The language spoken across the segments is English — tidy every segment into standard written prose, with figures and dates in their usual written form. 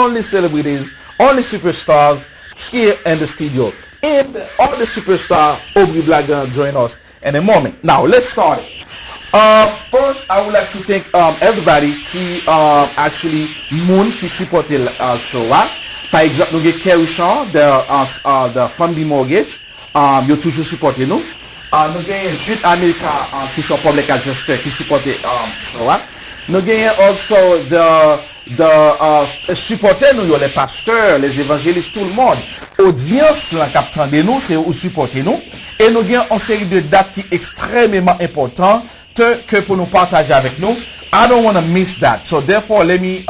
only celebrities, only superstars here in the studio. And all the superstar Aubrey Black gonna join us in a moment. Now let's start it. First, I would like to thank everybody qui actually moun qui supporte show. Par exemple, nous avons Kerry Shaw de Family Mortgage. Yo toujours supporté nous. Nous avons Jude America qui sont public adjuster qui supporte show. Nous avons also the supporter nous, les pasteurs, les évangélistes, tout le monde. Audience la captant de nous, c'est où supporter nous. Et nous avons une série de dates qui est extrêmement importante que pour nous partager avec nous. I don't want to miss that. So therefore, let me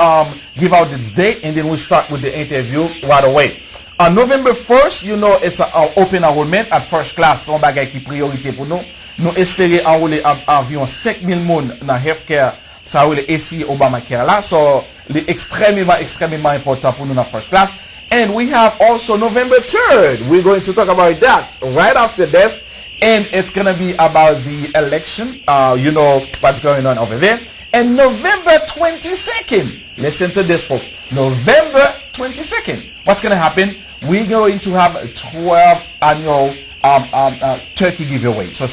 give out this date and then we'll start with the interview right away. On November 1st, you know, it's an open enrollment at first class. Son bagay qui priorité pour nous. Nous espérons enrôler environ 5,000 personnes dans healthcare. Ça ou le AC Obamacare là. So, c'est extrêmement important pour nous dans first class. And we have also November 3rd. We're going to talk about that right after this. And it's going to be about the election. You know what's going on over there. And November 22nd. Listen to this, folks. November 22nd. What's going to happen? We're going to have a 12 annual turkey giveaway. So,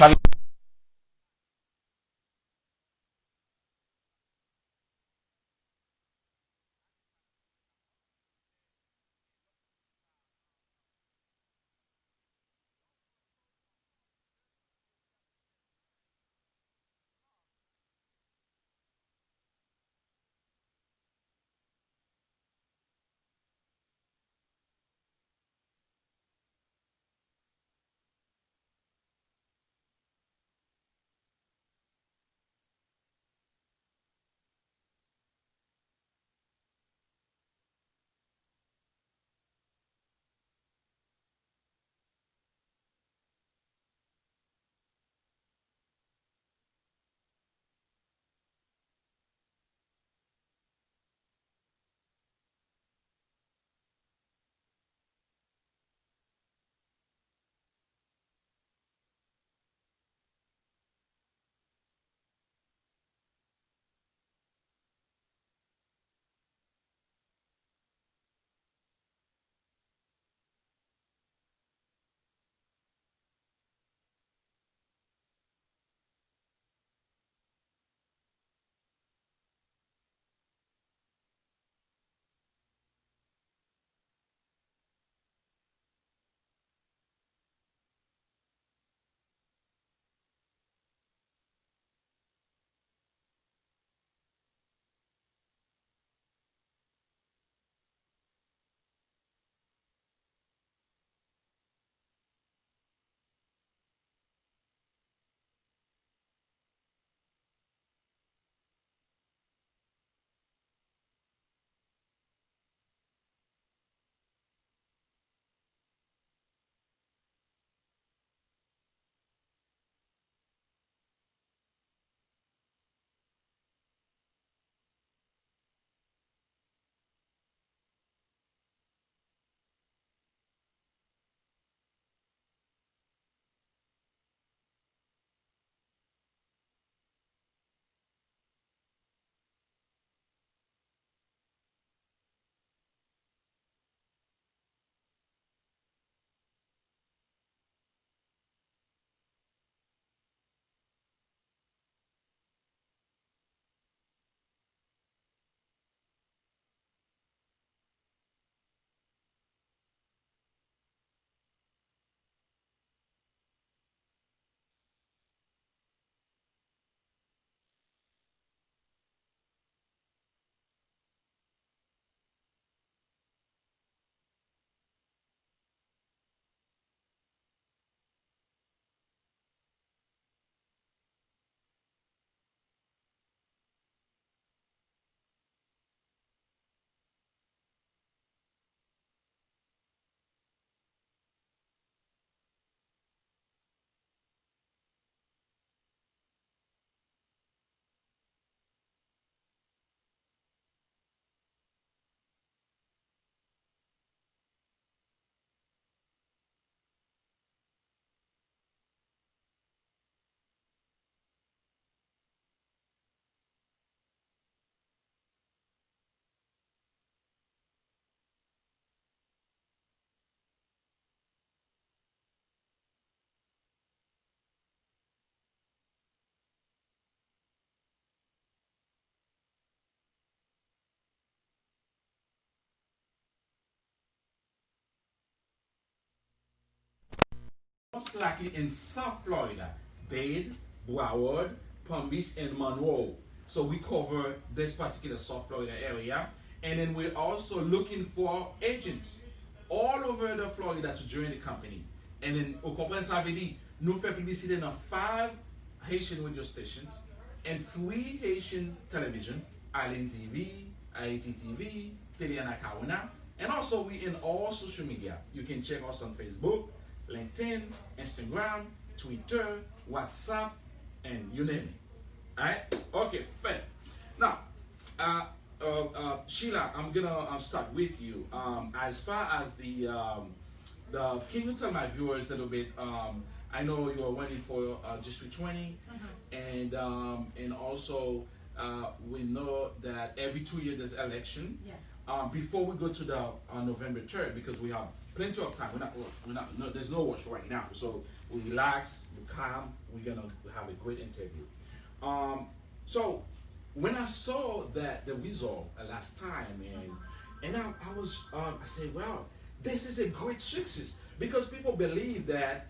most likely in South Florida, Dade, Broward, Palm Beach, and Monroe. So we cover this particular South Florida area. And then we're also looking for agents all over the Florida to join the company. And then, au comprenez ça veut dire, nous faisons publicité dans 5 Haitian radio stations and 3 Haitian television, Island TV, IAT TV, Teliana Kawana, and also we in all social media. You can check us on Facebook, LinkedIn, Instagram, Twitter, WhatsApp, and you name it. Alright? Okay, fair. Now, Sheila, I'm gonna start with you. As far as can you tell my viewers a little bit? I know you are running for District 20, and also we know that every 2 years there's election. Yes. Before we go to the November 3rd, because we have plenty of time. No, there's no rush right now. So we relax, we calm. We're gonna have a great interview. So when I saw that the result last time, and I was I said, wow, this is a great success, because people believe that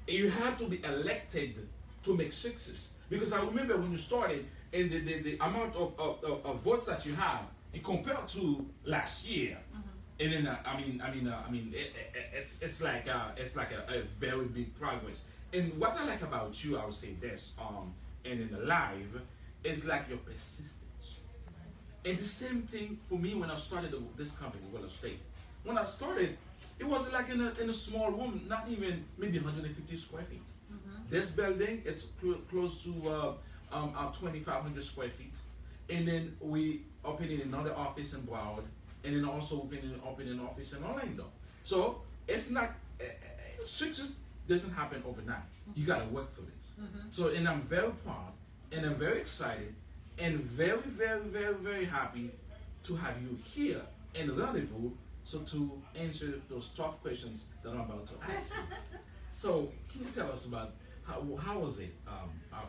you have to be elected to make success. Because I remember when you started, and the amount of votes that you have, compared to last year, and then it's like a very big progress. And what I like about you, I would say this, and in the live, is like your persistence. And the same thing for me when I started this company, Well Estate. When I started, it was like in a small room, not even maybe 150 square feet. This building, it's close to 2,500 square feet. And then we opened another office in Broward, and then also opened an office in Orlando. So it's not, success doesn't happen overnight. You gotta work for this. So, and I'm very proud, and I'm very excited, and very, very, very, very happy to have you here in Rendezvous, so to answer those tough questions that I'm about to ask you. So, can you tell us about how was it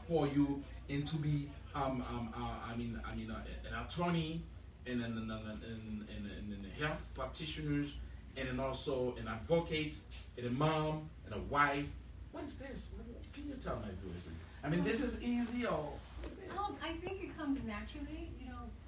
for you, and to be an attorney, and health practitioners, and then also an advocate, and a mom, and a wife? What is this? Can you tell my viewers? I mean, this is easy, or? I think it comes naturally,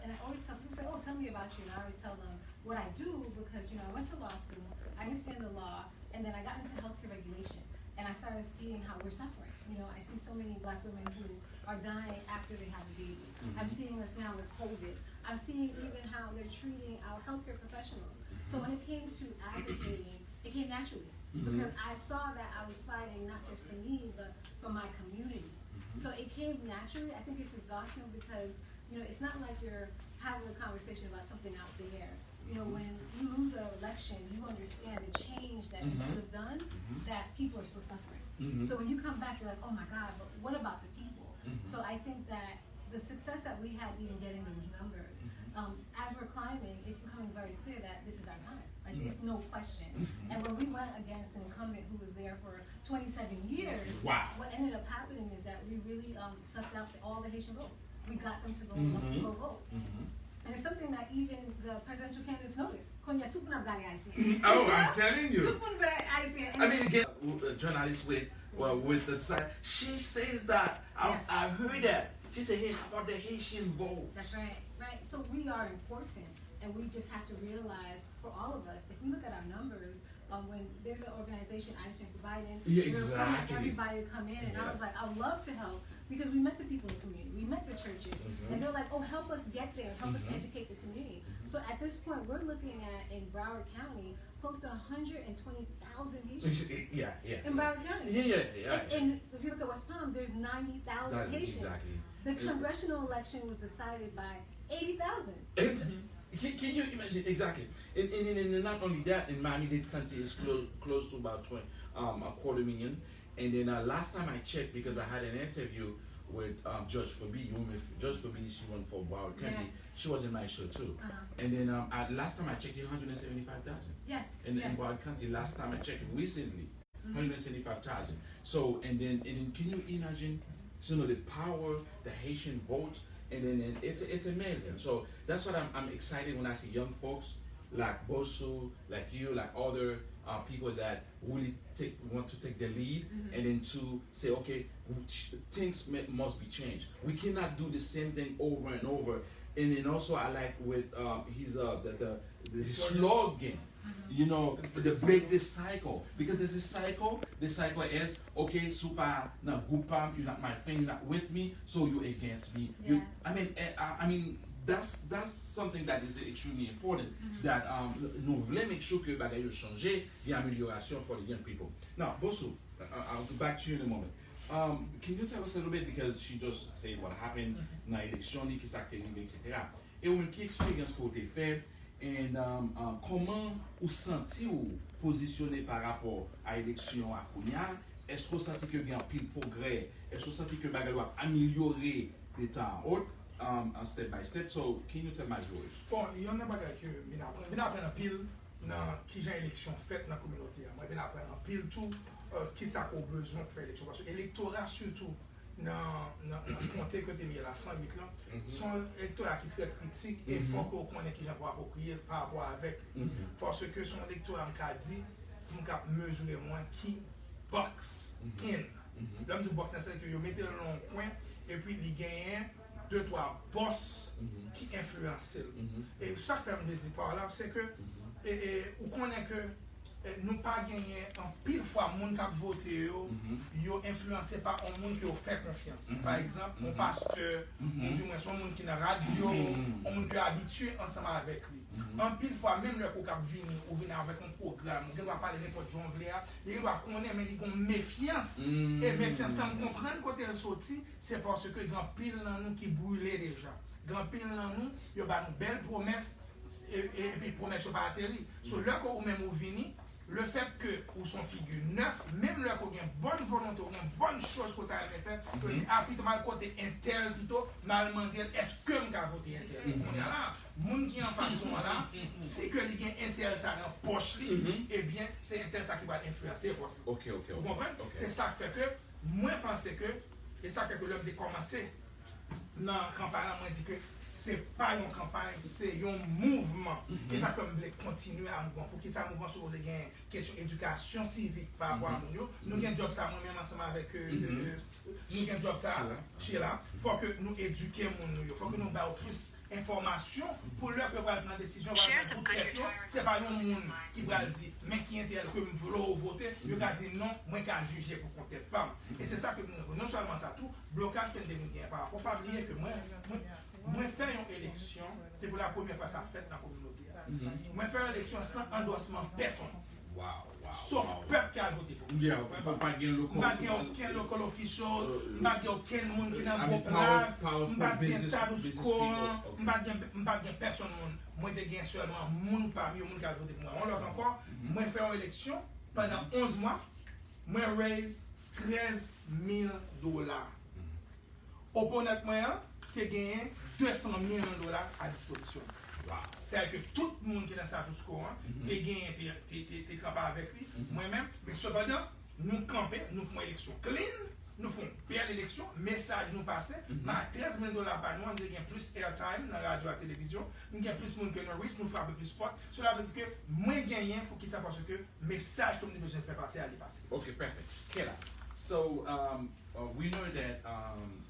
and I always tell people, say, oh, tell me about you, and I always tell them what I do, because, I went to law school, I understand the law, and then I got into healthcare regulation, and I started seeing how we're suffering. I see so many Black women who are dying after they have a baby. I'm seeing this now with COVID. I'm seeing even how they're treating our healthcare professionals. So when it came to advocating, it came naturally, because I saw that I was fighting not just for me, but for my community. So it came naturally. I think it's exhausting because, it's not like you're having a conversation about something out there. When you lose an election, you understand the change that you could have done, that people are still suffering. So when you come back, you're like, oh my God, but what about the people? So I think that the success that we had even getting those numbers, as we're climbing, it's becoming very clear that this is our time. Like, it's no question. And when we went against an incumbent who was there for 27 years, what ended up happening is that we really sucked out all the Haitian votes. We got them to go vote. And it's something that even the presidential candidates noticed. Oh, I'm telling you. I mean, again, a journalist with the side, she says that. I heard that. She said, hey, how about the Haitian vote? That's right, right. So we are important, and we just have to realize, for all of us, if we look at our numbers, when there's an organization, I understand providing, everybody to come in, and I was like, I'd love to help, because we met the people in the community, we met the churches, and they're like, oh, help us get there, help us educate the community. So at this point, we're looking at, in Broward County, close to 120,000 Haitians. In Broward County. And if you look at West Palm, there's 90,000 Haitians. Exactly. The congressional election was decided by 80,000. Can you imagine? Exactly. And not only that, in Miami-Dade County is close to about 250,000. And then last time I checked, because I had an interview with Judge Fabi. Judge Fabi, she went for Broward County. Yes. She was in my show too. And then last time I checked, 175,000. Yes. In Broward County, last time I checked recently, 175,000. So and then can you imagine? The power, the Haitian vote, and then it's amazing. So that's what I'm excited when I see young folks like Bosu, like you, like other people that really want to take the lead, and then to say, okay, things must be changed. We cannot do the same thing over and over. And then also I like with his the slogan, you know, the break this cycle, because there's a cycle. The cycle is, okay, super na gupam, you're not my friend, you're not with me, so you're against me. Yeah. I mean that's something that is extremely important. That nous voulons make sure que bagay yo changer, il y a amélioration for the young people. Now, Bosu, I'll go back to you in a moment. Can you tell us a little bit, because she just said what happened dans l'élection, qui s'est arrivé, etc. Et ou qui expérience que vous avez fait, et comment vous sentez ou positionné par rapport à l'élection à Kounia? Est-ce que vous sentez que il y a un pile progrès? Est-ce que vous sentez que bagay doit améliorer de temps en temps, step by step? So, can you tell my viewers? Bon, il y a un bagay que je apprends un pile dans qui j'ai élection faite dans la communauté. Moi, je apprends un pile tout qui ça qu'on besoin pour faire l'élection. Parce que l'électorat, surtout dans le comté que tu as mis là, 108 là, son électorat qui est très critique et il faut qu'on connaisse qui j'ai pour approprier par rapport avec. Parce que son électorat m'a dit, nous avons mesuré moins qui box in. L'homme du box, c'est que vous mettez le long coin et puis il gagne 2-3 boss qui influencent. Et ça que je me dis par là, c'est que vous connaissez que nous pas gagné en pile fois monde qui a voté yo influencé par un monde qui a fait confiance. Par exemple, mon pasteur, ou du moins son monde qui est dans la radio, un monde qui est habitué ensemble avec lui. En pile fois même le ko k'ap vini ou venir avec un programme, on doit parler n'importe jongle, il doit connaître mais il a méfiance. Et méfiance quand on comprend côté elle sorti, c'est parce que grand pile dans nous qui brûlait déjà. Grand pile dans nous, il y a une belle promesse et puis promesse pas atterri. Sur le ko ou même ou vini, le fait que ou son figure neuf, même là qu'on a une bonne volonté, une bonne chose qu'on a fait, on dit ah plutôt mal côté intel plutôt mal demandé est-ce que on a voté intel. On est là, monde qui en façon là, c'est que les gains intel ça dans poche et bien c'est intel ça qui va influencer votre. OK. Vous comprenez? C'est ça qui fait que moi je pense que et ça fait que l'homme de commencer dans la campagne, moi dit que c'est pas une campagne, c'est un mouvement. Et ça comme continuer à mouvement. Pour que ça mouvement sur des question éducation civique par rapport à nous. Nous avons un job ça moi-même ensemble avec nous avons un job ça chez là. Il faut que nous éduquions nous. Il faut que nous ayons plus d'informations pour leur que prendre une décision. C'est pas un monde qui va dire mais qui intéresse que nous voulons voter, il va dire non, moi qui juger pour compter pas. Et c'est ça que nous non seulement ça tout blocage que nous gagnons par rapport pas oublier que moi faire une élection, c'est pour la première fois ça fait dans la communauté. Moi faire une élection sans endossement personne. Sauf peuple qui a voté pour moi. Pas aucun local official, pas aucun monde qui n'a pas de place, pas de status quo, pas de personne. Moi je gagne seulement monde parmi les gens qui a voté pour moi. On l'autre encore, moi faire une élection pendant 11 mois, moi raise $13,000. Opponent moi tu as gagné $200 millions à disposition. C'est-à-dire que tout le monde qui est dans status quo, tu as gagné, tu campé avec lui, moi-même, mais cependant, nous campons, nous faisons une élection clean, nous faisons bien l'élection, message nous passe, mais à $13 millions par mois, nous avons plus airtime dans la radio et la télévision, nous avons plus de monde que nous risque, nous faisons un peu plus sport. Cela veut dire que moins gagné pour qui ça parce que le message que nous avons besoin de faire passer à aller passer. Okay, perfect. Kayla, so we know that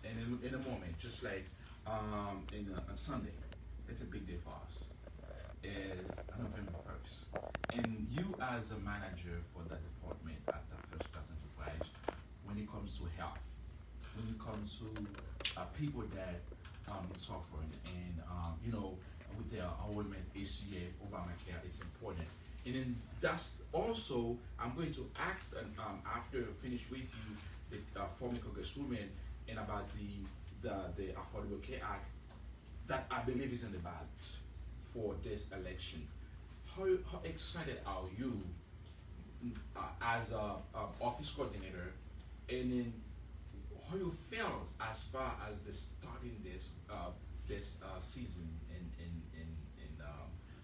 in a moment, just like on Sunday, it's a big day for us. Is November 1st. And you as a manager for that department at the First Class Enterprise, when it comes to health, when it comes to people that is suffering and you know, with their enrollment, ACA, Obamacare, it's important. And then that's also, I'm going to ask after finish with you, the former Congresswoman, and about the Affordable Care Act that I believe is in the ballot for this election. How excited are you as a office coordinator, and then how you feel as far as the starting this season in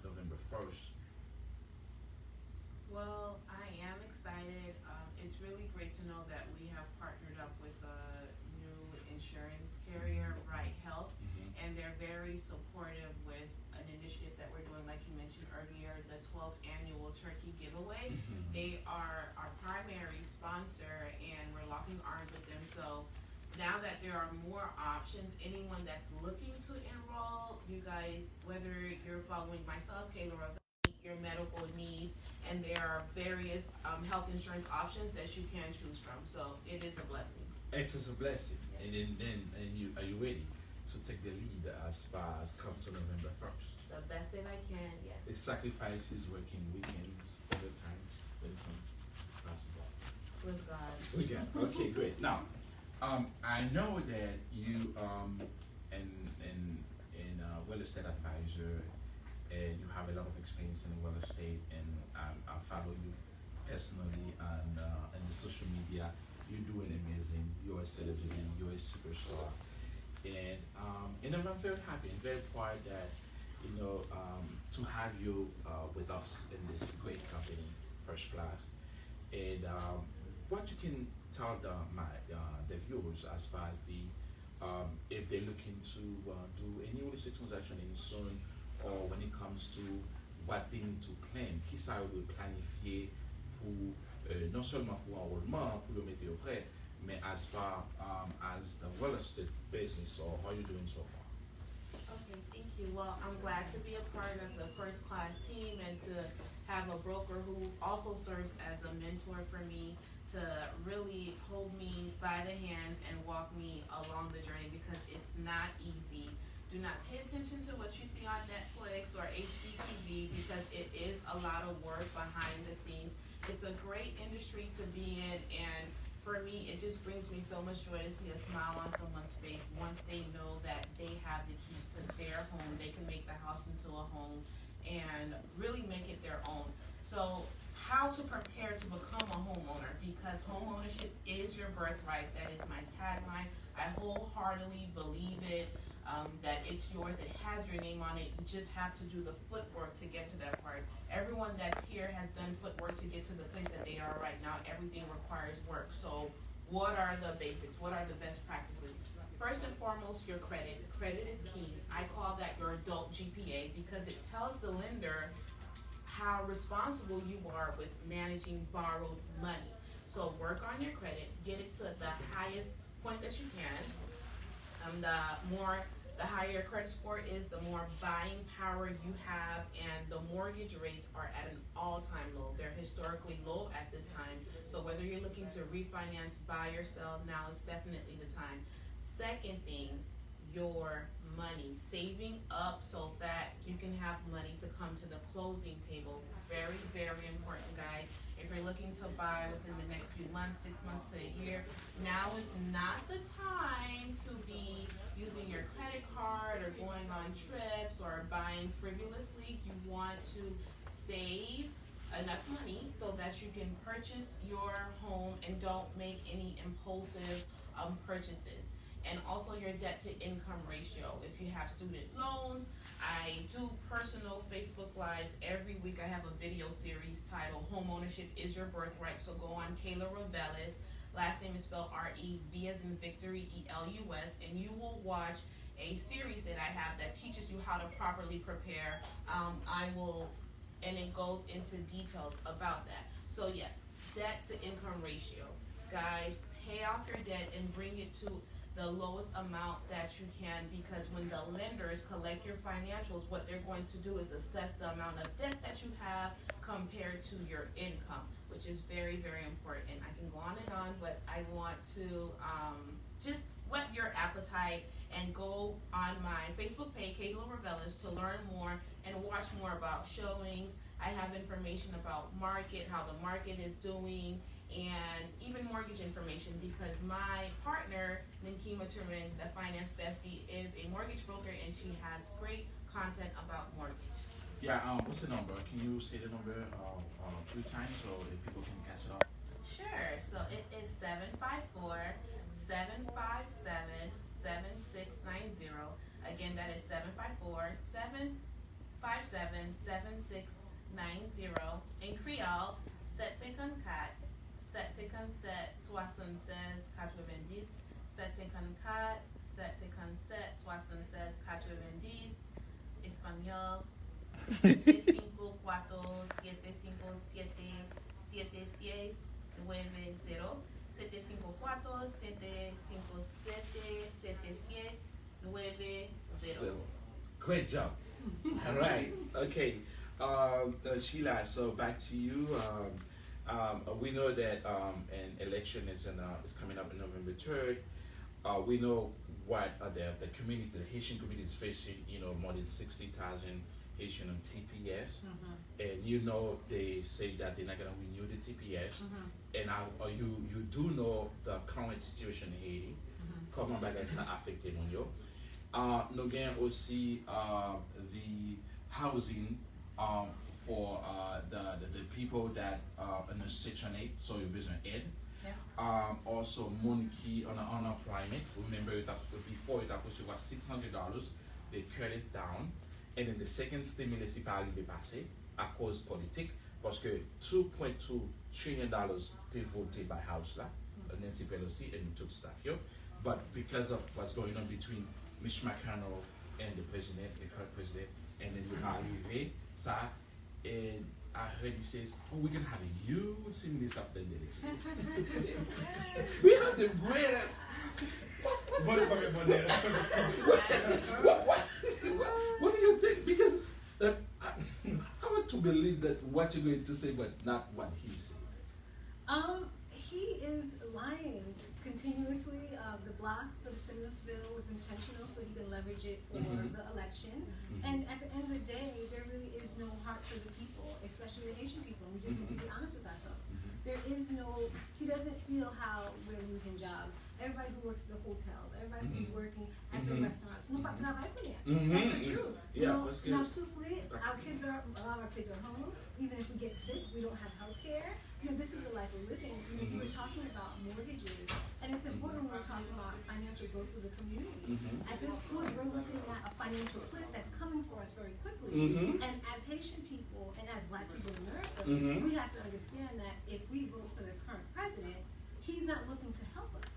November 1st? Well, I am excited. It's really great to know that we have partnered up with a new insurance carrier, Right Health, and they're very supportive with an initiative that we're doing like like you mentioned earlier, the 12th annual turkey giveaway. They are our primary sponsor, and we're locking arms with them. So now that there are more options, anyone that's looking to enroll, you guys, whether you're following myself, Kayla, your medical needs, and there are various health insurance options that you can choose from. So it is a blessing. It is a blessing. Yes. And you are you ready to take the lead as far as come to November 1st? The best that I can, yes. The sacrifices, working weekends, overtimes, when it's possible. With God. Okay, great. Now, I know that you in real estate advisor, and you have a lot of experience in real estate, and I follow you personally on the social media. You're doing amazing. You're a celebrity. You're a superstar, and I'm very happy and very proud that to have you with us in this great company, First Class, and what you can tell the viewers as far as the if they're looking to do any real estate transaction in soon, or when it comes to what they need to plan, qui ça veut planifier pour non seulement pour enrôlement, pour le mettre au prêt, mais as far as the real estate business, or how you doing so far? Okay, thank you. Well, I'm glad to be a part of the First Class team and to have a broker who also serves as a mentor for me, to really hold me by the hands and walk me along the journey, because it's not easy. Do not pay attention to what you see on Netflix or HGTV, because it is a lot of work behind the scenes. It's a great industry to be in, and for me, it just brings me so much joy to see a smile on someone's face once they know that they have the keys to their home. They can make the house into a home and really make it their own. So how to prepare to become a homeowner, because home ownership is your birthright. That is my tagline. I wholeheartedly believe it, that it's yours. It has your name on it. You just have to do the footwork to get to that part. Everyone that's here has done footwork to get to the place that they are right now. Everything requires work. So what are the basics? What are the best practices? First and foremost, your credit. Credit is key. I call that your adult GPA, because it tells the lender how responsible you are with managing borrowed money. So work on your credit, get it to the highest point that you can. The higher your credit score is, the more buying power you have, and the mortgage rates are at an all-time low. They're historically low at this time. So whether you're looking to refinance, buy or sell, now is definitely the time. Second thing, your money, saving up so that you can have money to come to the closing table. Very, very important, guys. If you're looking to buy within the next few months, 6 months to a year, now is not the time to be using your credit card or going on trips or buying frivolously. You want to save enough money so that you can purchase your home and don't make any impulsive purchases. And also your debt to income ratio. If you have student loans, I do personal Facebook Lives every week. I have a video series titled Homeownership is Your Birthright. So go on Kayla Revelis. Last name is spelled R-E-V as in Victory, E-L-U-S, and you will watch a series that I have that teaches you how to properly prepare. And it goes into details about that. So yes, debt to income ratio. Guys, pay off your debt and bring it to the lowest amount that you can, because when the lenders collect your financials, what they're going to do is assess the amount of debt that you have compared to your income, which is very, very important. I can go on and on, but I want to just whet your appetite and go on my Facebook page, Kayla Revelis, to learn more and watch more about showings. I have information about market, how the market is doing, and even mortgage information, because my partner, Ninkima Turin, the finance bestie, is a mortgage broker, and she has great content about mortgage. Yeah, what's the number? Can you say the number a few times so if people can catch it up? Sure. So it is 754-757-7690. Again, that is 754-757-7690. In Creole, 754 757 76 90, 754 757 76 90. Espanol, 754-757-7690. 754-757-7690. Great job. All right. Okay. Sheila, so back to you. We know that an election is coming up on November 3rd. We know what the community, the Haitian community is facing, more than 60,000 Haitian on TPS. And they say that they're not going to renew the TPS. And you do know the current situation in Haiti. Comment ça affecté mon yo. Nous gagnons aussi the housing for the people that are in a Section 8, so your business aid. Also money on unemployment. Remember before it was $600, they cut it down. And then the second stimulus n'est pas arrivé passé à cause politique parce que $2.2 trillion they voted by House là, Nancy Pelosi and took stuff here. But because of what's going on between Mitch McConnell and the president, the current president, and then you arrivé ça, and I heard he says, "Oh, we're gonna have a huge stimulus after the election." We have the greatest. What do you think? Because I want to believe that what you're going to say, but not what he said. He is lying continuously. The block for the stimulus bill was intentional so he can leverage it for the election. And at the end of the day, there really is no heart for the people, especially the Haitian people. We just need to be honest with ourselves. There is no, he doesn't feel how we're losing jobs. Everybody who works at the hotels, everybody who's working at the restaurants, nobody travaille pour rien. That's the truth. Now, souffle, a lot of our kids are home. Even if we get sick, we don't have health care. This is the life we're living. You were talking about mortgages, and it's important when we're talking about financial growth for the community. At this point, we're looking at a financial cliff that's coming for us very quickly. And as Haitian people and as Black people in America, we have to understand that if we vote for the current president, he's not looking to help us.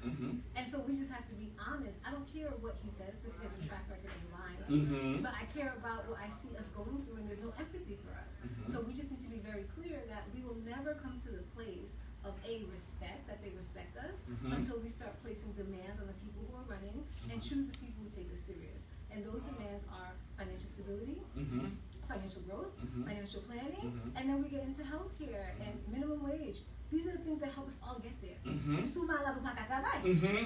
And so we just have to be honest. I don't care what he says because he has a track record of lying. But I care about what I see us going through, and there's no empathy for us. So we just need to be very clear that we will never come to the place of respect, that they respect us, until we start placing demands on the people who are running and choose the people who take us serious. And those demands are financial stability, financial growth, financial planning, and then we get into healthcare and minimum wage. These are the things that help us all get there.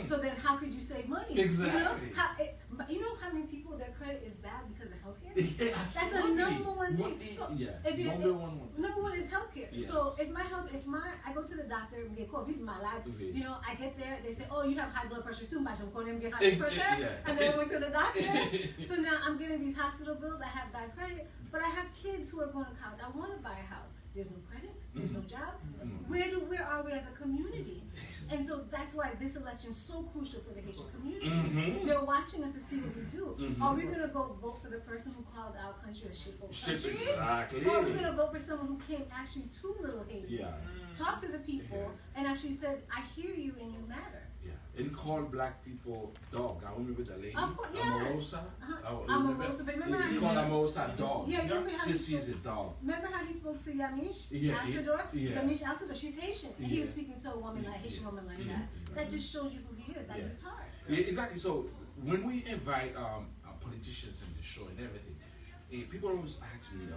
So then how could you save money? Exactly. You know how many people, their credit is bad because of healthcare? Yeah, That's the number one thing. So number one is healthcare. Yes. So if I go to the doctor, I get there, they say, oh, you have high blood pressure too much. I'm going to get high blood pressure. And then I went to the doctor. So now I'm getting these hospital bills. I have bad credit, but I have kids who are going to college. I want to buy a house. There's no credit. There's no job. Where are we as a community? And so that's why this election is so crucial for the Haitian community. They're watching us to see what we do. Are we going to go vote for the person who called our country a shitboat country? Exactly. Or are we going to vote for someone who came actually to Little Haiti, talked to the people, and actually said, I hear you and you matter? And called Black people dog. I remember the lady. Yes. Amorosa. But remember how he called Amorosa dog. Yeah, remember how She's a dog. Remember how he spoke to Yamiche Alcedor? Yamiche Alcedor, she's Haitian. And he was speaking to a woman, like Haitian woman like that. That just shows you who he is. That's his heart. Yeah, exactly. So when we invite politicians in the show and everything, people always ask me,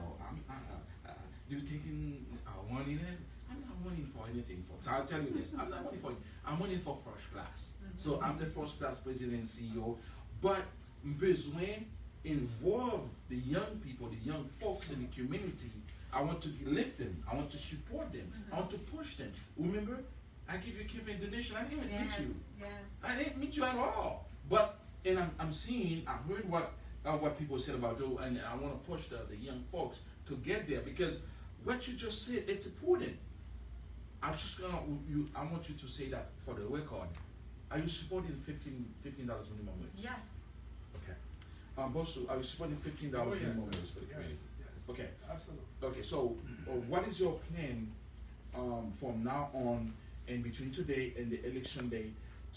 do you taking money in it? I'm not running for anything. So I'll tell you this. I'm not running for it. I'm running for first class. So I'm the first class president and CEO. But besoin involve the young people, the young folks in the community. I want to lift them. I want to support them. I want to push them. Remember, I give you a campaign donation. I didn't even meet you. I didn't meet you at all. But I'm seeing. I heard what people said about you, and I want to push the young folks to get there because what you just said, it's important. I want you to say that for the record. Are you supporting $15 minimum wage? Yes. Okay. Bosu, are you supporting $15 minimum wage for the community? Yes. Okay. Absolutely. Okay. So, what is your plan from now on, and between today and the election day,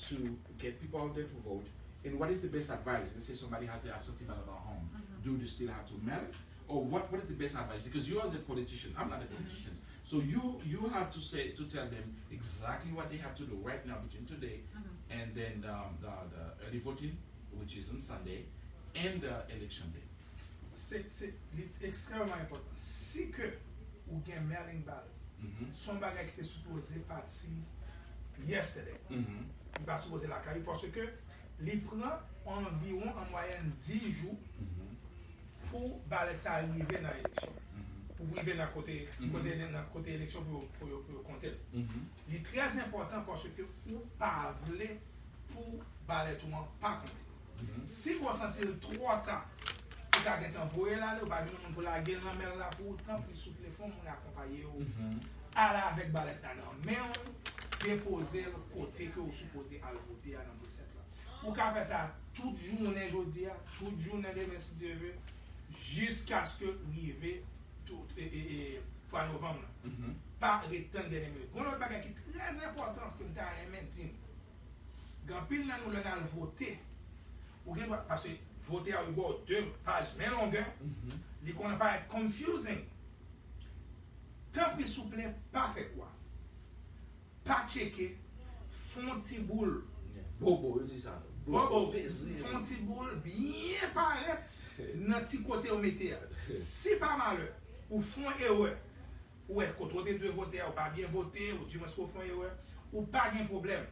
to get people out there to vote? And what is the best advice? Let's say somebody has the absentee ballot at home. Do they still have to mail it, or what is the best advice? Because you as a politician, I'm not a politician, so you have to tell them exactly what they have to do right now between today and then the early voting, which is on Sunday, and the election day. C'est extrêmement important. Si que ou gen mailing ballot, son bagay qui était supposé partir yesterday, il va supposé la caille parce que il prend environ en moyenne 10 jours pour ballot ça arriver dans l'élection. Pour arriver dans côté élection pour compter. Il est très important parce que ou pas pour ballot pas compter. Si vous sentez trop tard, vous avez envoyé là, vous avez venir pour la gueule là pour autant plus souple les fonds, on accompagner à la avec ballet là, mais on déposer le côté que vous supposez à voter à dans cette là. Vous pouvez faire ça toute journée aujourd'hui, toute journée demain si Dieu veut, jusqu'à ce que arrive tout pour novembre. Pas retenir dernière minute. Bon autre bagage qui est très important que nous avons maintenu. Quand pile là nous allons voter, parce que voter à deux pages mais longueur, il ne pas être confusing. Tant pis souple, pas fait quoi. Pas checker, font petit boule. Bobo, je dis ça. Bobo, font petit boule bien paraître dans petit côté au métier. Si pas malheur, ou font erreur, ou est côté de voter, ou pas bien voter, ou du moins qu'on font erreur, ou pas de problème.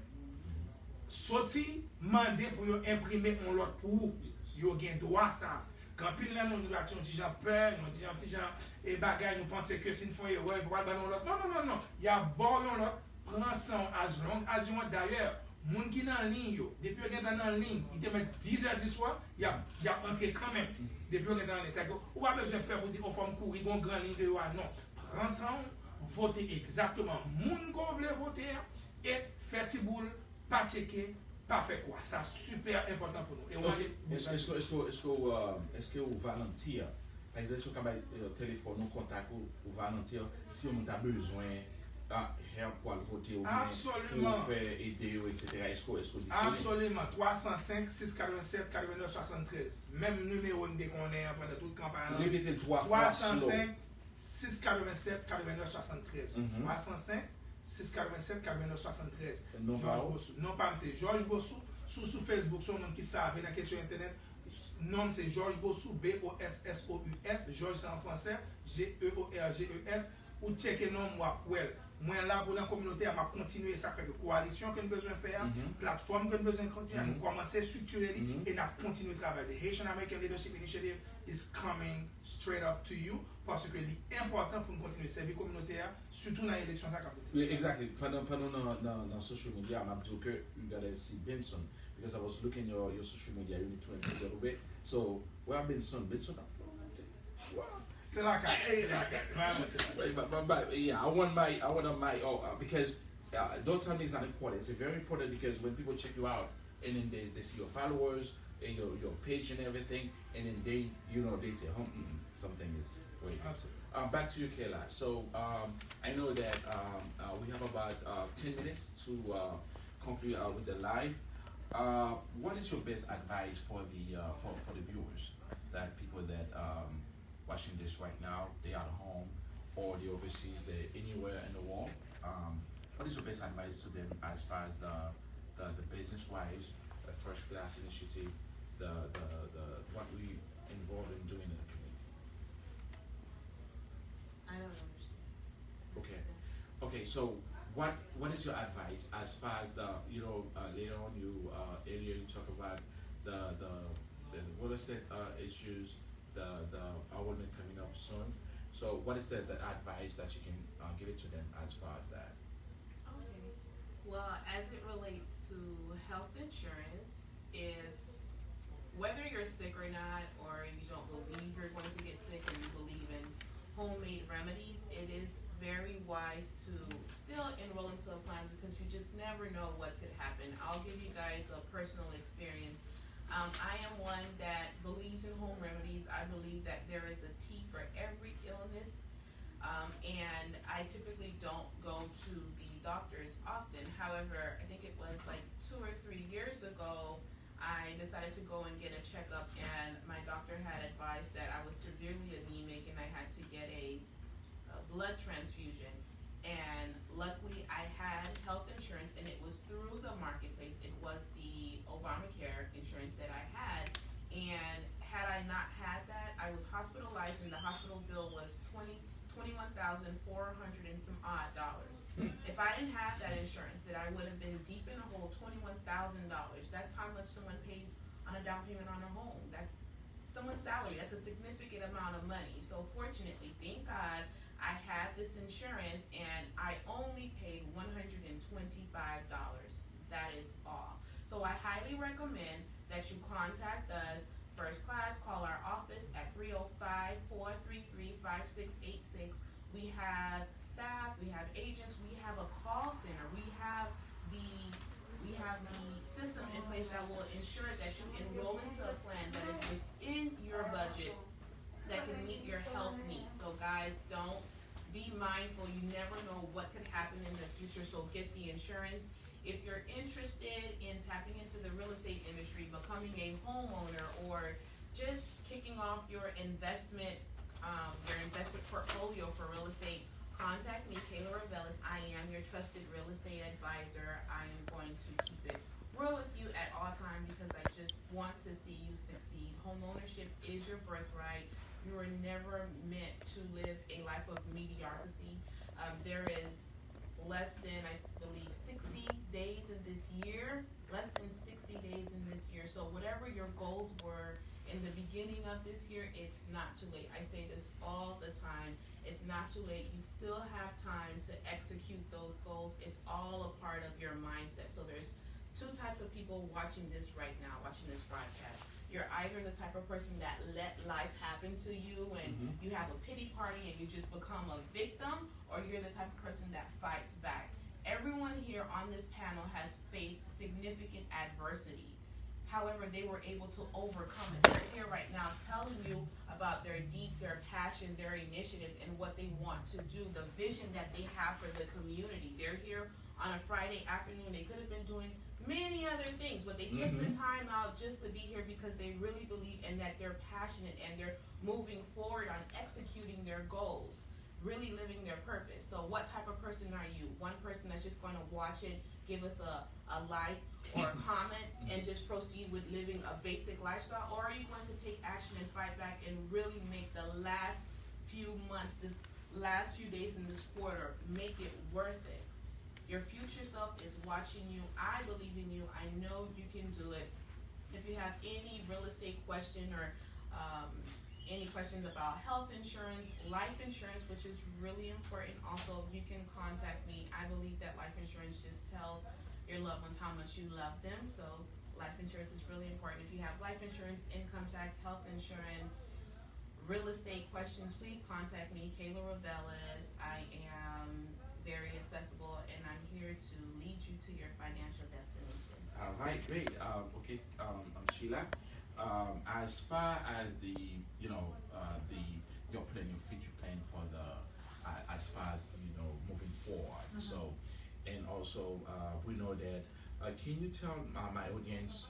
Sorti, mandé pour imprimer un lot pour vous. Vous avez droit ça. Quand pile là, nous avons dit gens peur, nous disons petit gens et bagaille, nous pensons que si nous faisons erreur, nous allons l'autre. Non. Il y a bon l'autre. Prends ça as long as you want d'ailleurs. Moun qui dans ligne, depuis que dans ligne, il te met 10 heures du soir, il y a entré quand même. Depuis que dans ligne, c'est ou pas besoin de faire pour dire on forme courir une grande ligne de loi. Non. Prends ça, votez exactement. Moun qu'on veut voter et faites petit boule, pas checker. Pas fait quoi, ça super important pour nous. Est-ce que vous volontiers, par exemple, si vous avez un téléphone, un contact, vous volontiers, si on a besoin help pour voter ou absolument. Pour faire aider, etc. Est-ce que vous absolument. 305 647 89 73. Même numéro de qu'on est après de toute campagne. Répétez le 305 647 89 73. 305 647 89 73. Non pas c'est Georges Bossou sur Facebook, sur nom qui savent dans la question internet. Nom c'est Georges Bossou, B-O-S-S-O-U-S, Georges c'est en français, G-E-O-R-G-E-S, ou checker nom moi pour elle. Moi là pour la communauté, on va continuer ça fait de coalition que nous besoin faire, plateforme que nous besoin continuer, nous commencer à structurer et nous continuer à travailler. The Haitian American Leadership Initiative is coming straight up to you parce que c'est important pour nous continuer à servir communautaire, surtout dans l'élection ça capable. Oui, exactly. Pendant dans social media, I'm told que you gotta see Benson because I was looking your social media, you need to improve a little bit. So where Benson up from? C'est la carte. Yeah, I want my because don't tell me it's not important. It's very important because when people check you out and then they see your followers and your page and everything, and then they say, something is wait. Back to you, Kayla. So I know that we have about 10 minutes to conclude with the live. What is your best advice for the viewers, that people that watching this right now, they are at home or they overseas, they're anywhere in the world? What is your best advice to them as far as the business wise, the first class initiative, the what we involved in doing in the community? I don't understand. Okay. So what is your advice as far as the later on earlier you talk about the real estate issues, the enrollment coming up soon. So what is the advice that you can give it to them as far as that? Okay. Well, as it relates to health insurance, whether you're sick or not, or you don't believe you're going to get sick and you believe in homemade remedies, it is very wise to still enroll into a plan because you just never know what could happen. I'll give you guys a personal experience. I am one that believes in home remedies. I believe that there is a tea for every illness, and I typically don't go to the doctors often. However, I think it was like 2 or 3 years ago, I decided to go and get a checkup, and my doctor had advised that I was severely anemic and I had to get a blood transfusion. And luckily I had health insurance, and it was through the marketplace. It was the Obamacare insurance that I had, and had I not had that, I was hospitalized, and the hospital bill was $21,400 and some odd dollars. If I didn't have that insurance, then I would have been deep in a hole, $21,000. That's how much someone pays on a down payment on a home. That's someone's salary. That's a significant amount of money. So fortunately, thank God, I had this insurance, and I only paid $125. That is all. So I highly recommend that you contact us first class. Call our office at 305-433-5686. We have staff, we have agents, we have a call center, we have the system in place that will ensure that you enroll into a plan that is within your budget, that can meet your health needs. So guys, don't be mindful. You never know what could happen in the future, so get the insurance. If you're interested in tapping into the real estate industry, becoming a homeowner, or just kicking off your investment portfolio for real estate, contact me, Kayla Revelis. I am your trusted real estate advisor. I am going to keep it real with you at all times because I just want to see you succeed. Homeownership is your birthright. You were never meant to live a life of mediocrity. There is less than, I believe, 60 days in this year, So whatever your goals were in the beginning of this year, it's not too late. I say this all the time. It's not too late. You still have time to execute those goals. It's all a part of your mindset. So there's two types of people watching this right now, watching this broadcast. You're either the type of person that let life happen to you and you have a pity party and you just become a victim, or you're the type of person that fights back. Everyone here on this panel has faced significant adversity. However, they were able to overcome it. They're here right now telling you about their passion, their initiatives, and what they want to do, the vision that they have for the community. They're here on a Friday afternoon. They could have been doing many other things, but they took the time out just to be here because they really believe in that they're passionate and they're moving forward on executing their goals, really living their purpose. So what type of person are you? One person that's just going to watch it, give us a like or a comment, and just proceed with living a basic lifestyle? Or are you going to take action and fight back and really make the last few months, the last few days in this quarter, make it worth it? Your future self is watching you. I believe in you. I know you can do it. If you have any real estate question or any questions about health insurance, life insurance, which is really important, also you can contact me. I believe that life insurance just tells your loved ones how much you love them. So life insurance is really important. If you have life insurance, income tax, health insurance, real estate questions, please contact me, Kayla Revelis. I am very accessible, and I'm here to lead you to your financial destination. All right, great. Sheila, as far as your plan, your future plan for as far as moving forward. So, and also we know that. Can you tell my audience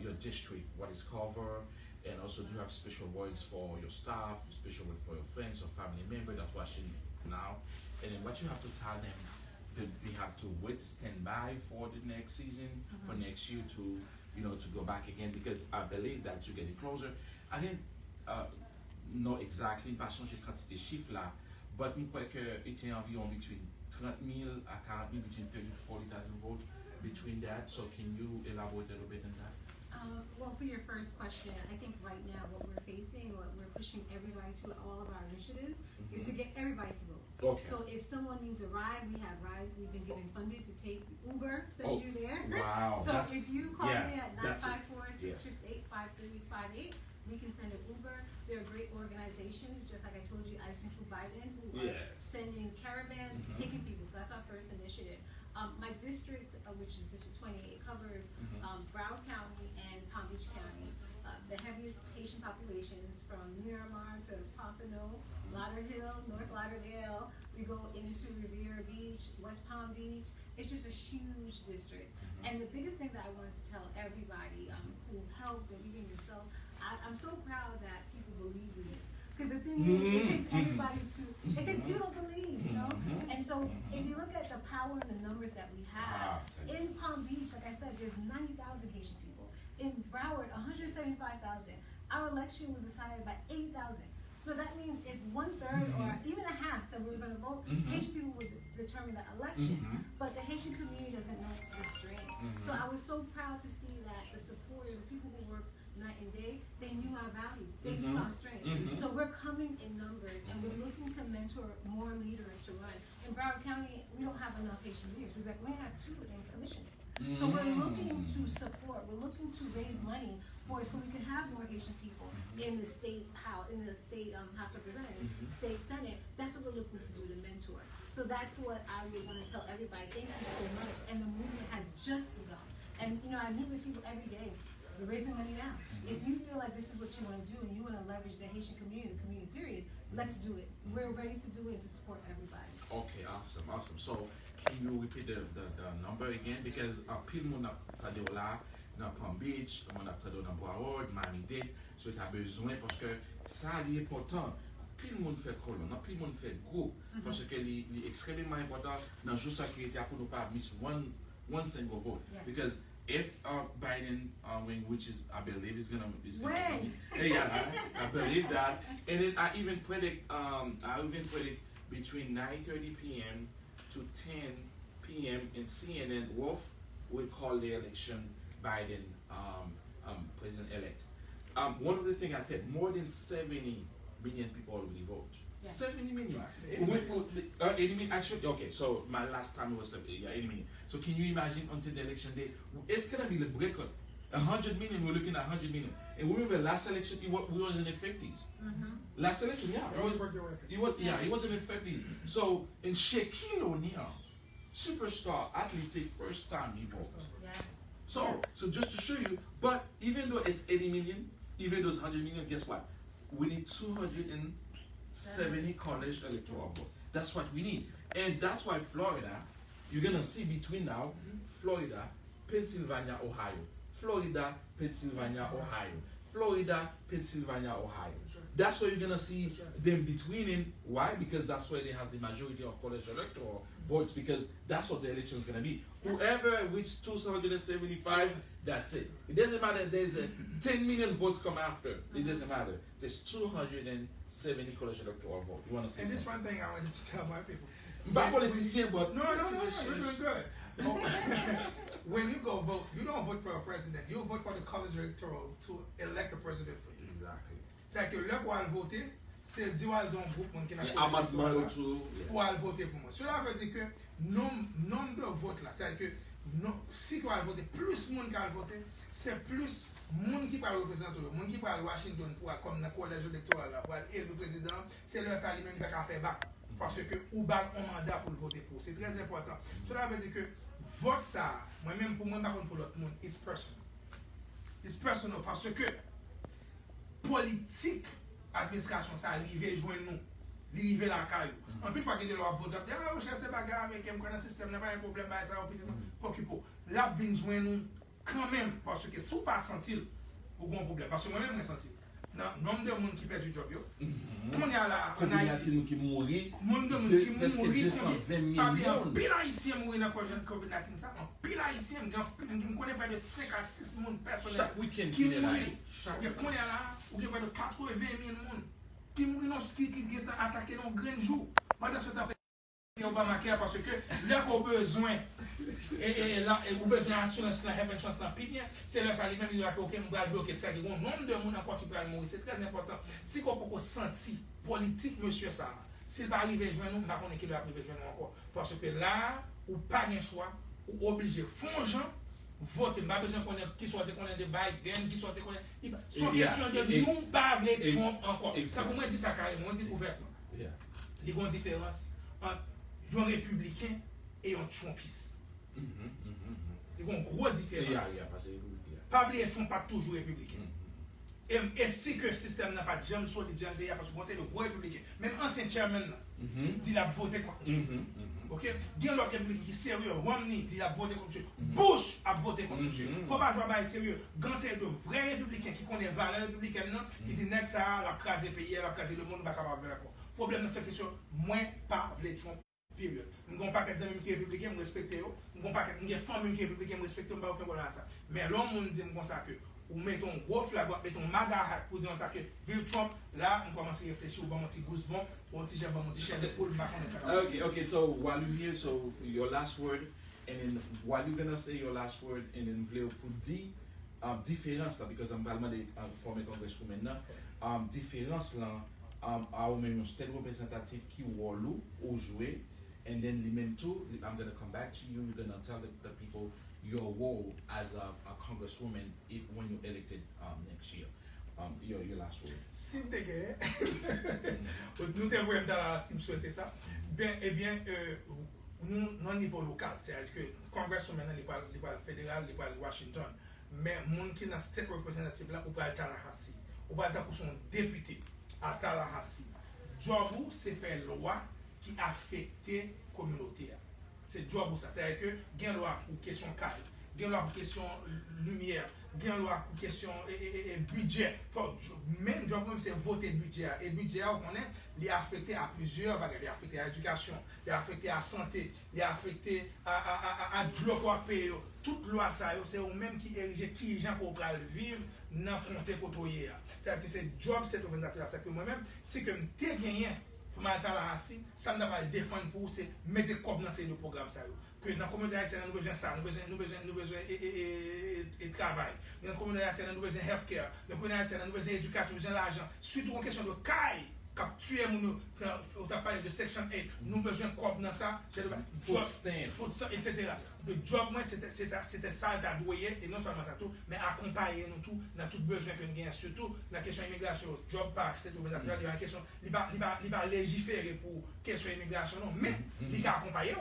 your district, what is covered, and also do you have special words for your staff, special word for your friends or family member that's watching now, and then what you have to tell them? They have to stand by for the next season, for next year to go back again, because I believe that you're getting closer. I didn't know exactly, pas changer quantité chiffre là, but je crois que était environ between 30,000 à 40,000, between 30 to 40,000 votes between that. So can you elaborate a little bit on that? Well, for your first question, I think right now what we're facing, what we're pushing everybody to, all of our initiatives, is to get everybody to vote. Okay. So if someone needs a ride, we have rides. We've been given funded to take Uber, send you there. Wow. So if you call me at that's 954-668-5358, we can send an Uber. There are great organizations, just like I told you, I sent Biden, who are sending caravans, taking people. So that's our first initiative. My district, which is District 28, covers Broward County and Palm Beach County. The heaviest patient populations from Miramar to Pompano, Lauderhill, North Lauderdale. We go into Riviera Beach, West Palm Beach. It's just a huge district. And the biggest thing that I wanted to tell everybody who helped and even yourself, I'm so proud that people believe in it. Because the thing is, it takes everybody to, it takes people to believe, you know? And so if you look at the power and the numbers that we have, in Palm Beach, like I said, there's 90,000 Haitian people. In Broward, 175,000. Our election was decided by 8,000. So that means if 1/3 or even a half said we were going to vote, Haitian people would determine the election. But the Haitian community doesn't know the strength. So I was so proud to see that the supporters, the people who worked night and day, they knew our value, they knew our strength. So we're coming in numbers, and we're looking to mentor more leaders to run. In Broward County, we don't have enough Haitian leaders. We only have 2 in commission. So we're looking to support, we're looking to raise money for so we can have more Haitian people in the state house, House of Representatives, state Senate. That's what we're looking to do, to mentor. So that's what I would want to tell everybody. Thank you so much. And the movement has just begun. And you know, I meet with people every day. We're raising money now. If you feel like this is what you want to do and you want to leverage the Haitian community, the community period, let's do it. We're ready to do it and to support everybody. Okay, awesome. So can you repeat the number again? Because pile moun ap tade ou la nan Palm Beach, moun ap tade ou nan Broward, Miami-Dade, so ta bezwen parce que ça li important. Pile moun fait colon, nan pile moun fait groupe parce que li extrêmement important dans jou sécurité pour nous pas miss one single vote. Yes. Because if Biden win, which is I believe is gonna When? yeah, I believe that, and then I even predict between 9:30 p.m. to 10 p.m. in CNN, Wolf will call the election Biden president-elect. One of the things I said, more than 70 million people already vote. Yeah. 70 million. 80 million, actually, okay, so my last time was 80 million. So can you imagine until the election day, it's going to be the breakout. 100 million, we're looking at 100 million. And remember, last election, we were in the 50s. Last election, yeah. It always worked the record. It was in the 50s. So, in Shaquille O'Neal, superstar, athlete, first time he voted. Yeah. So just to show you, but even though it's 80 million, even those 100 million, guess what? We need 270 college electoral vote. That's what we need. And that's why Florida, you're going to see between now, Florida, Pennsylvania, Ohio. Florida, Pennsylvania, Ohio. Florida, Pennsylvania, Ohio. That's where you're going to see them between in. Why? Because that's where they have the majority of college electoral votes, because that's what the election is going to be. Whoever reaches 275, that's it. It doesn't matter if there's 10 million votes come after. It doesn't matter. There's 270 college electoral votes. You want to see And this one thing I wanted to tell my people. Pas politicien, but No, you're doing good. When you go vote, you don't vote for a president. You vote for the college electoral to elect a president for you. Exactly. C'est-à-dire que là, pour aller voter, c'est dire à un groupe qui n'a pas voté pour aller voter pour moi. Cela veut dire que nombre de votes là, c'est-à-dire que si on va voter, plus de monde qui va voter, c'est plus de monde qui va représenter, monde qui va à Washington pour comme dans le collège électoral pour élire le président, c'est là ça lui-même qui va faire bac. Parce que ou bat un mandat pour le voter pour. C'est très important. Cela veut dire que vote ça, moi-même pour moi, par contre pour l'autre monde, it's personal. It's personal parce que politique, administration, ça arrive joindre nous, arrive la caillou. En plus, il faut que les gens votent. Ah, je sais pas, mais qui me connaît le système, n'a pas un problème, ça va occuper. Là, vient joindre nous quand même, parce que si vous pas sentir, vous avez un problème. Parce que moi-même, je sens. Nombre de monde qui perd du job, on est là en Haïti. Qui mourit, Monde de monde qui mourit, 220 millions. Un pile haïtien mourit dans le COVID-19, ça. Un pile haïtien, je connais pas de 5 à 6 personnes chaque week-end qui mourent. chaque On est là, on a pas de 80 000 personnes qui mourent, qui sont attaqués dans un grand jour. Pendant ce temps, Obamacare parce que là qu'on a besoin et là on a besoin d'assurance là health insurance là puis bien c'est là ça lui même il a aucun va bloquer ça que nombre de monde encore qui peut mourir c'est très important si qu'on peut sentir politique monsieur ça s'il va arriver joindre nous pas qu'on est qui va arriver joindre encore parce que là ou pas un choix ou obligé font gens voter pas besoin qu'on qui soit qu'on des Biden qui soit qu'on soit question de nous pas les Trump encore ça pour moi dit ça carrément on dit ouvertement les grandes différences entre un républicain et un trumpiste. Il y a une grosse différence. Pas oublier Trump pas toujours républicain. Et si que le système n'a pas de jamais solide, parce que c'est le gros républicain, même ancien chairman, dit la voté contre monsieur. Ok? Il y a l'autre républicain qui est sérieux, Romney dit la voté contre monsieur. Bush a voté contre monsieur. Il ne faut pas jouer à sérieux. Grand c'est de vrais républicains qui connaissent les valeurs républicaines, qui disent que ça, la crase le pays, la crase le monde, pas capable de faire d'accord. Problème dans cette question, moins pas les Trump. Période. Nous n'avons pas des amis qui sont républicains, nous respectons. Nous n'avons pas des femmes qui sont républicaines, nous respectons, nous n'avons pas aucun problème à ça. Mais l'homme dit comme ça que, ou mettons un gros flag, mettons un maga hat pour dire ça que, Bill Trump, là, on commence à réfléchir, on va monter gousse bon, on petit jambon, on petit chien de poule, Okay, so while you're here, so your last word, and then while you're gonna say your last word, and then vle pour dire différence là, because I'm parlant de former congresswoman là, différence là, à ou même un state représentatif qui walou ou jouer. And then Limen too, I'm gonna come back to you. You're gonna tell the people your role as a congresswoman when you're elected next year. Your last word. Si vous avez nous devons dans la si vous souhaitez ça, eh bien, nous, non niveau local, c'est-à-dire que le congresswoman n'est pas fédéral, n'est pas Washington, mais monde qui est dans state représentative là, ou pas à Tallahassee, ou pas pour son député à Tallahassee. Job c'est faire loi qui affecte la communauté. C'est job ça. C'est-à-dire que il y a une loi pour question cadre, il y a une loi pour question lumière, il y a une loi pour question budget. Même job c'est voter budget. Et budget, on connaît, il est affecté à plusieurs bagages. Il est affecté à l'éducation, il est affecté à la santé, il est affecté à l'emploi payé. Toute loi ça, c'est eux même qui érige qui gens pour vivre dans le comté côtoyer. C'est-à-dire que c'est job cette organisation. C'est que moi-même, c'est que je gagné. Pour Tallahassee, ça ne va pas défendre pour c'est mettre des copes dans ces deux programmes. Que dans la communauté haïtienne, nous avons besoin de ça, nous avons besoin de travail. Dans la communauté haïtienne, nous avons besoin de healthcare. Dans la communauté haïtienne, nous avons besoin d'éducation, nous avons besoin d'argent. Surtout en question de caille, quand tu es on t'a parlé de Section 8, nous avons besoin de copes dans ça, Food stamp, etc. Le job, moi, c'était ça d'adouiller, et non seulement ça tout, mais accompagner nous tout dans tout besoin que nous avons, surtout la question immigration. Job par cette organisation, il y a une question, il va légiférer pour question immigration, non, mais il va accompagner.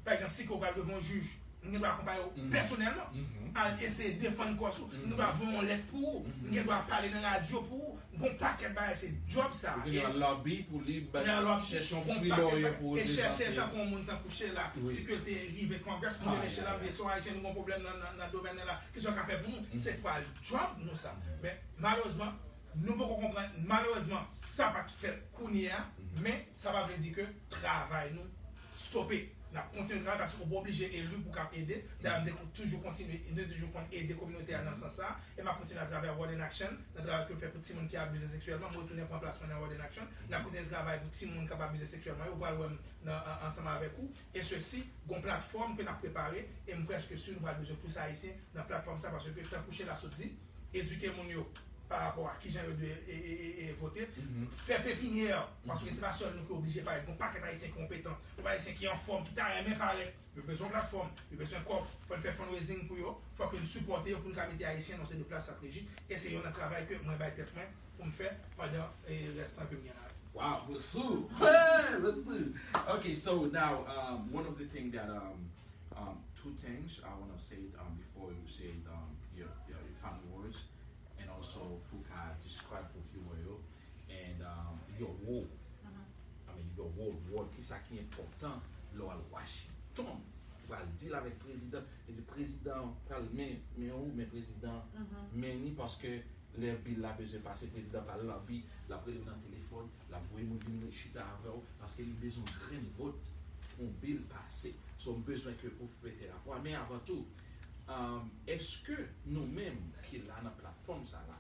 Par exemple, si on va devant un juge, nous devons accompagner personnellement, à essayer de défendre quoi, nous devons avoir une lettre pour, nous devons parler dans la radio pour, nous avons paquet de c'est job ça. Il y a un lobby pour lui, chercher un free lawyer pour chercher tant qu'on monte en coucher là, sécurité rive congrès pour chercher là, des soins haïtiens, nous avons un problème dans le domaine là, qui sont fait pour nous, c'est pas le job nous ça. Mais malheureusement, nous pouvons comprendre, malheureusement, ça va fait Kounia, mais ça va veut dire que travail nous stopper. Nous continuons de travailler parce qu'on est obligé d'élu pour aider. D'ailleurs, toujours continuer aider les communautés dans ce sens-là. Et je continue à travailler à Word in Action. Nous travaillons que fait pour les gens qui abusent sexuellement. Je retourne pour un placement dans Word in Action. Nous continuons de travailler pour les gens qui abusent sexuellement. Nous allons ensemble avec vous. Et ceci, une plateforme que nous avons préparée. Et je suis presque sûr que nous avons besoin de plus haïtiens dans la plateforme ça parce que tu as couché la sortie, éduquer mon yo par rapport à qui j'ai voté, faire pépinière, parce que c'est pas seul nous qui est obligé par exemple, pas qu'un haïtien compétent, pas haïtien qui est en forme, qui t'a rien parlé, il a besoin de plateforme, il a besoin de corps, il faut faire fundraising pour eux, il faut que nous supportions pour nous mettre haïtiens dans ces deux places stratégiques, et c'est un travail que moi je vais être prêt pour me faire pendant le restant que je viens. Wow, let's see. Hey, let's see. Okay, so now one of the things that two things I want to say before you say your final words. And also who can describe with you well and your role. I mean your role qui ça qui est important là à Washington. Va dire avec le président et le président parle mais président mais ni parce que les billes là besoin passer président par là puis la prendre dans téléphone la voyer nous venir chita avec parce qu'il a besoin de grand vote pour bill passer. So besoin que pour péter la voix mais avant tout est-ce que nous-mêmes qui là dans la plateforme ça là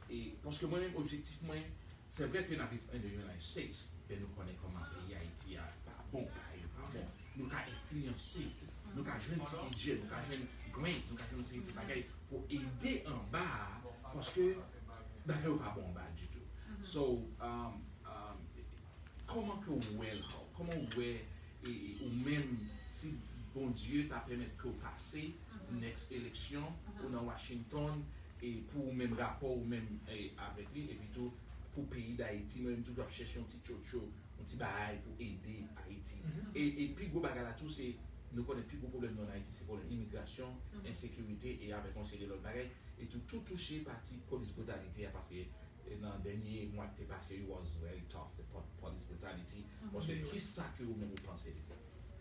et parce que moi-même objectivement c'est vrai que nous vivons dans les United States mais nous connaissons comment le pays Haïti pas bon nous avons influencé nous avons joué un petit budget nous avons joué grant nous avons joué un petit bagage pour aider en bas parce que bagage pas bon en bas du tout so comment que comment ou même si bon Dieu t'a permis que passer next élection ou dans Washington et pour même rapport ou même avec lui et puis tout pour le pays d'Haïti même toujours chercher un petit chocho un petit bail pour aider Haïti et puis gros bagarre tout c'est nous connaissons plus de problèmes en Haïti, c'est problème immigration, insécurité et avec conseil de l'autre bagaille. Et tout touché partie police brutalité parce que dans le dernier mois qui est passé, it was very tough, the police brutality. Parce que qui ça que vous-même vous pensez de ça?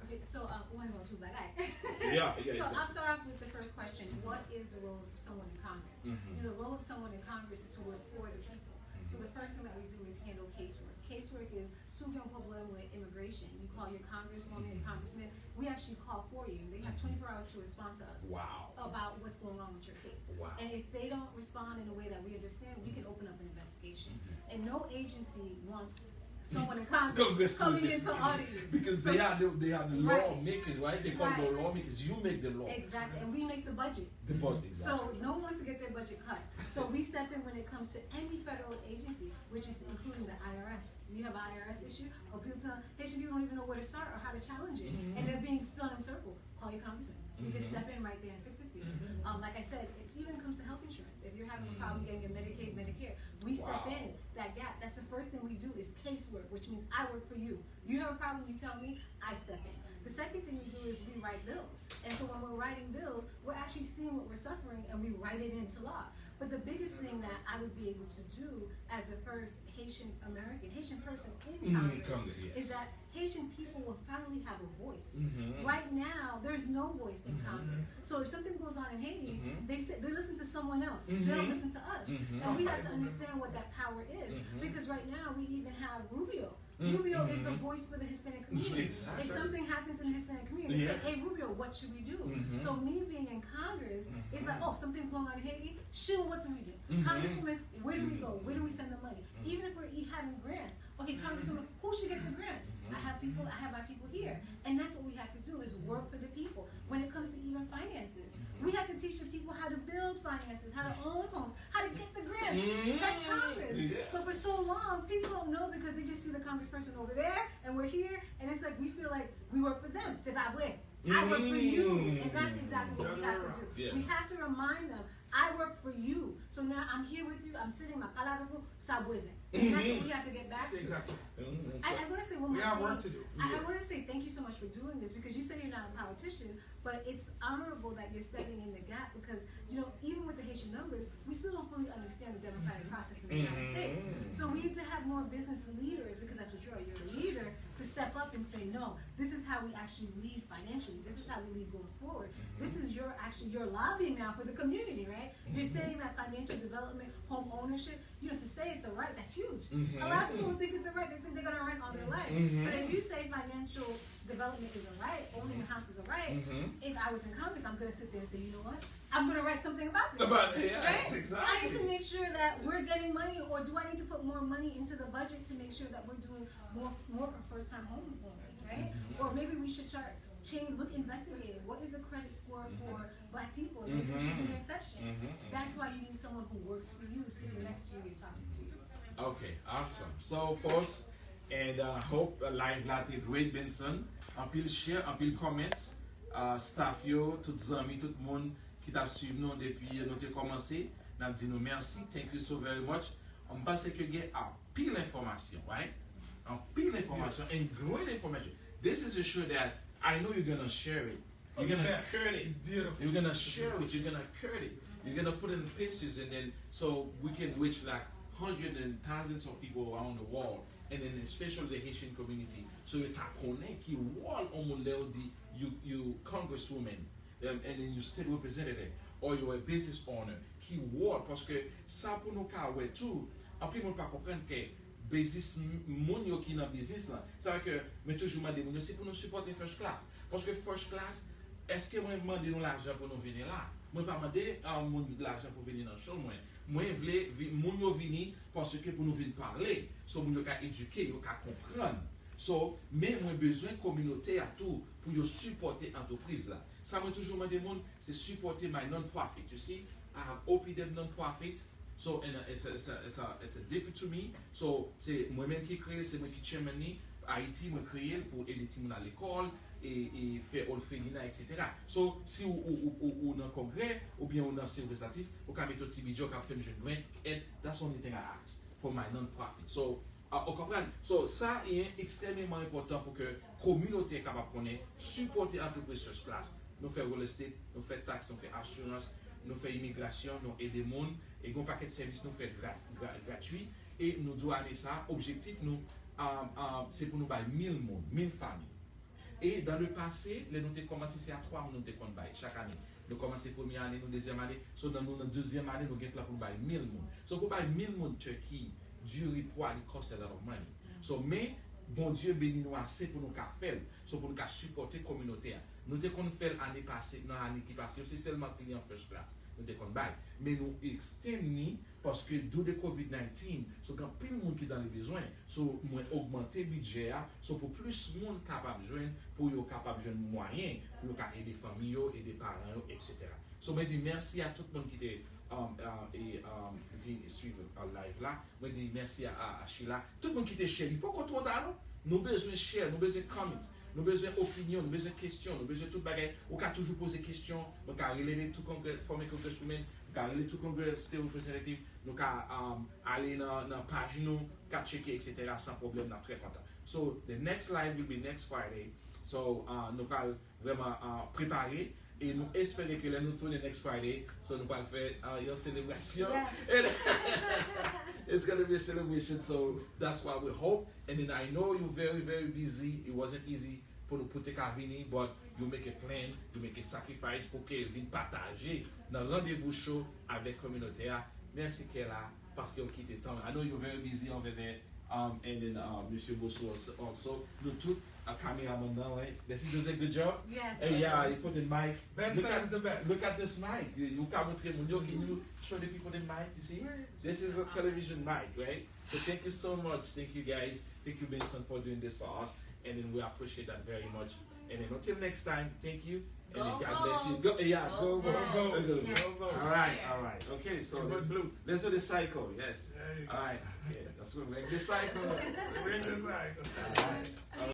Okay, so one more two, Yeah, So exactly. I'll start off with the first question. What is the role of someone in Congress? The role of someone in Congress is to work for the people. So the first thing that we do is handle casework. Casework is suivre un problème with immigration. You call your congresswoman, your congressman. We actually call for you. They have 24 hours to respond to us Wow. about what's going on with your case. Wow. And if they don't respond in a way that we understand, we can open up an investigation. And no agency wants someone in Congress coming in to audit you. Because So- they are the lawmakers, right? They call the Right. lawmakers. You make the law. Exactly, and we make the budget. The budget. So no one wants to get their budget cut. So we step in when it comes to any federal agency, which is including the IRS. You have an IRS issue, or people tell Haitian people don't even know where to start or how to challenge it, and they're being spun in circle. Call your congressman. We can step in right there and fix it for you. Like I said, if even comes to health insurance, if you're having a problem getting your Medicaid, Medicare, we step Wow. in that gap. That's the first thing we do is casework, which means I work for you. You have a problem, you tell me, I step in. The second thing we do is we write bills. And so when we're writing bills, we're actually seeing what we're suffering and we write it into law. But the biggest thing that I would be able to do as the first Haitian American, Haitian person in Congress, Congress, yes. is that Haitian people will finally have a voice. Mhm. Right now, there's no voice in Congress. So if something goes on in Haiti, they listen to someone else. They don't listen to us. And we have to understand what that power is. Because right now, we even have Rubio. Rubio is the voice for the Hispanic community. Exactly. If something happens in the Hispanic community, Yeah. say, hey Rubio, what should we do? So me being in Congress, it's like, oh, something's going on in Haiti. Sure, what do we do? Congresswoman, where do we go? Where do we send the money? Even if we're having grants, okay, Congresswoman, who should get the grants? I have my people here. And that's what we have to do is work for the people. When it comes to even finances, we have to teach the people how to build finances, how to own homes, how to get the grants. That's Congress. Yeah. But for so long, people don't know because they just see the congressperson over there and we're here, and it's like we feel like we work for them. C'est pas vrai. I work for you. And that's exactly what we have to do. Yeah. We have to remind them, I work for you. So now I'm here with you, I'm sitting, ma palabra vous, ça boise. And that's what we have to get back to. Exactly. I want to say one We more have thing. work to do. I want to say thank you so much for doing this because you say you're not a politician, but it's honorable that you're stepping in the gap because, you know, even with the Haitian numbers, we still don't fully understand the democratic process in the United States. So we need to have more business leaders, because that's what you are, you're a leader, to step up and say, no, this is how we actually lead financially. This is how we lead going forward. This is your lobbying now for the community, right? You're saying that financial development, home ownership, you know, to say it's a right, that's huge. A lot of people don't think it's a right, they think they're gonna rent all their life. But if you say financial development is a right, owning a house is a right, if I was in Congress, I'm gonna sit there and say, you know what? I'm gonna write something about this. Yeah, Right? exactly. I need to make sure that we're getting money, or do I need to put more money into the budget to make sure that we're doing more for first-time homeowners, right? Or maybe we should start investigating what is the credit score for Black people, and maybe we should do an exception. That's why you need someone who works for you, sitting next to you, and talking to you. Okay, awesome. So, folks, and hope live latte great Benson. En pile share, en pile comments, staff yo, tout zami, tout moun qui t'a suivi nous depuis nous t'ai commencé. N'a dit nous merci, thank you so very much. On passe que gen a pile information, right? En pile information and great information. This is a show that I know you're gonna share it. You're gonna Yeah, cut it. it's beautiful. You're gonna share it. You're gonna cut it. You're gonna put it in pieces, and then so we can reach like hundreds and thousands of people around the world, and then especially the Haitian community. So you can connect you all on you congresswoman, and then you state representative, or you're a business owner. Qui word parce que ça pour nous car ouais tout. Après on pas comprendre que business moun yo qui dans business là. Ça veut que mais toujours demander moun c'est pour nous supporter first class. Parce que first class, est-ce que moi demander nous l'argent pour nous venir là? Moi pas demander moun l'argent pour venir dans show moi. Moi vle moun yo venir parce que pour nous venir parler, so moun yo ka éduquer, yo ka comprendre. So, mais moi besoin communauté à tout pour yo supporter entreprise là. Ça moi toujours demander moun c'est supporter my non-profit. You see, I have OPW non-profit. So and it's a debut to me. So c'est moi-même qui crée, c'est moi qui chairman ni Haïti moi créé pour aider les gens à l'école et faire orphelinat etc. So si ou dans congrès ou bien ou dans service législatif, ou ka mettre petit budget ka faire jeune grain, and that's the only thing I ask for my non-profit. So Vous comprenez? So, ça est extrêmement important pour que la communauté soit capable de connaître, supporter l'entreprise sur place. Nous faisons real estate, nous faisons taxes, nous faisons assurance, nous faisons immigration, nous aidons les gens, et un paquet de services nous faisons gratuit. Et nous devons aller ça. Objectif, nous, c'est pour nous bailler 1000 monde, 1000 familles. Et dans le passé, nous avons commencé, c'est à 3 nous avons bailler chaque année. Nous commençons première année, nous deuxième année. So, dans notre deuxième année, nous avons là pour bailler 1000 monde. So, pour bailler 1000 monde Turquie, du repos, it cost a lot of money. So, mais, bon Dieu béni nous assez pour nous faire, so pour nous supporter la communauté. Nous avons fait l'année passée, dans l'année qui passée, c'est seulement client first class. Nous avons fait. Mais nous extendons parce que d'où de COVID-19, so quand plus de monde qui dans les besoins, so moins augmenter le budget, so pour plus de monde capable de joindre, pour yo capable de joindre moyens, pour aider les familles, aider les parents, etc. So je dis merci à tout le monde qui était suivre le live là. Je dis merci à Sheila, tout le monde qui était chéri. Pourquoi trop tard? Nous avons besoin de share, nous avons besoin de comments. Nous avons besoin d'opinion, nous avons besoin de questions, nous avons besoin de tout bagage. On peut toujours poser des questions, nous pouvons relayer tout congrès, former congresswomen, nous pouvons relayer tout congrès, state representative, nous pouvons aller dans la page, nous pouvons checker, etc. sans problème, nous sommes très contents. So, the next live will be next Friday. So, nous pouvons vraiment préparer. Et nous espérons que nous tournons next Friday, so nous allons faire une célébration. Yes. It's going to be a celebration, so that's what we hope. And then I know you're very, very busy. It wasn't easy pour nous porter Carvini, but you make a plan, you make a sacrifice pour qu'elle vienne partager dans le rendez-vous show avec la communauté. Merci Kela, parce que vous quittez temps. I know you're very busy over there. And then Monsieur Bosso also. Nous tous, cameraman now, right? Does he do a good job? Yes. Hey, yeah, you put the mic. Ben says the best. Look at this mic. You come with him. Can you show the people the mic? You see? This is a television mic, right? So thank you so much. Thank you guys. Thank you, Benson, for doing this for us. And then we appreciate that very much. And then until next time, thank you. And then God bless you. Go, yeah, go. All right. Okay, so let's do the cycle. Yes. All right. Okay, that's good. Make the cycle. Bring the cycle. All right.